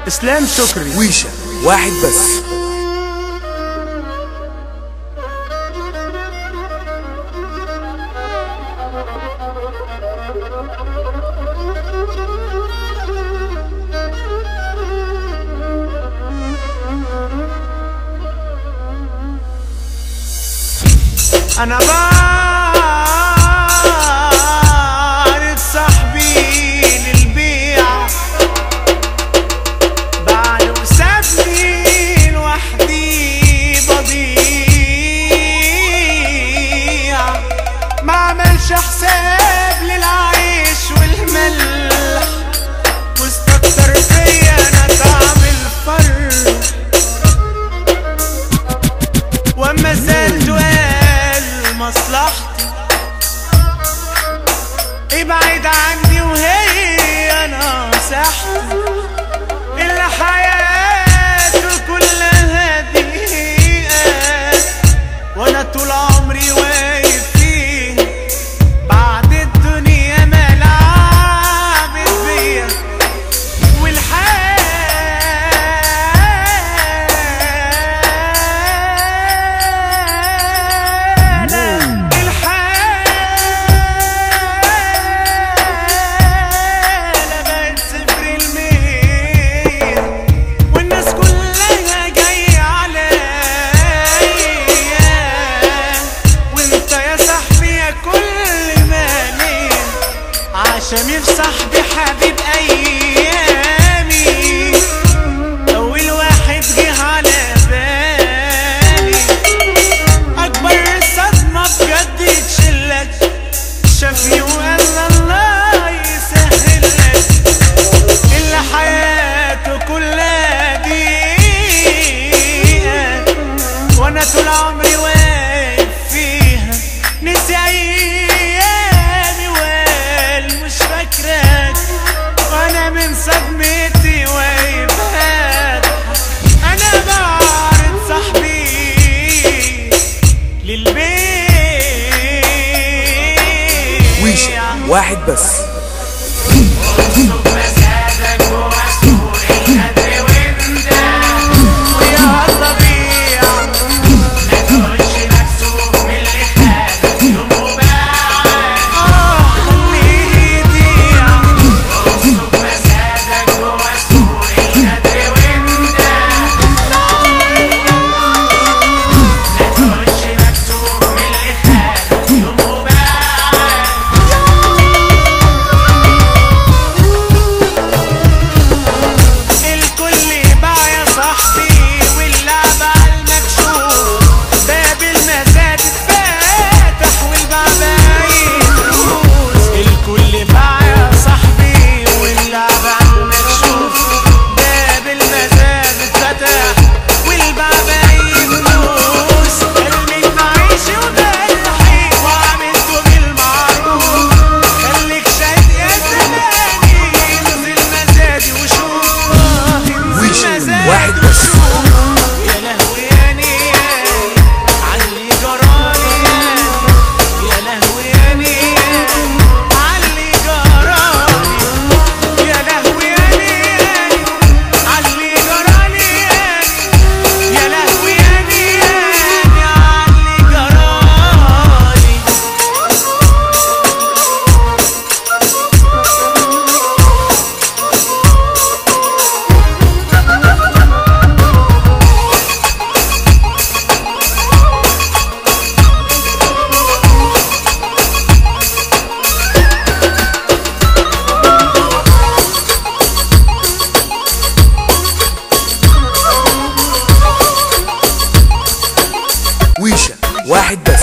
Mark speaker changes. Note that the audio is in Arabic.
Speaker 1: اسلام شكري.
Speaker 2: ويشة واحد بس.
Speaker 1: انا بعرف صاحبي للبيع بعد وسابني لوحدي بضيع، ما عملش حساب للعيش والملح واستكتر فيا انا طعم الفرح، واما زاد مصلحتي ابعد عني وهي نصيحتي، اللي حياته كلها دقيقة وانا طول عمري واقف فيه، بعد الدنيا ما لعبت بيا شمير صاحبي حبيب ايامي، اول واحد جه على بالي، اكبر صدمه بجد تشلك، شافني وقال الله يسهلك، اللي حياته كلها دقيقه وانا طول عمري واقف فيها، نسي وانا من صدمتي واقف هاد، انا بعرض صاحبي للبيت.
Speaker 2: ويشة واحد بس. ويشة واحد بس.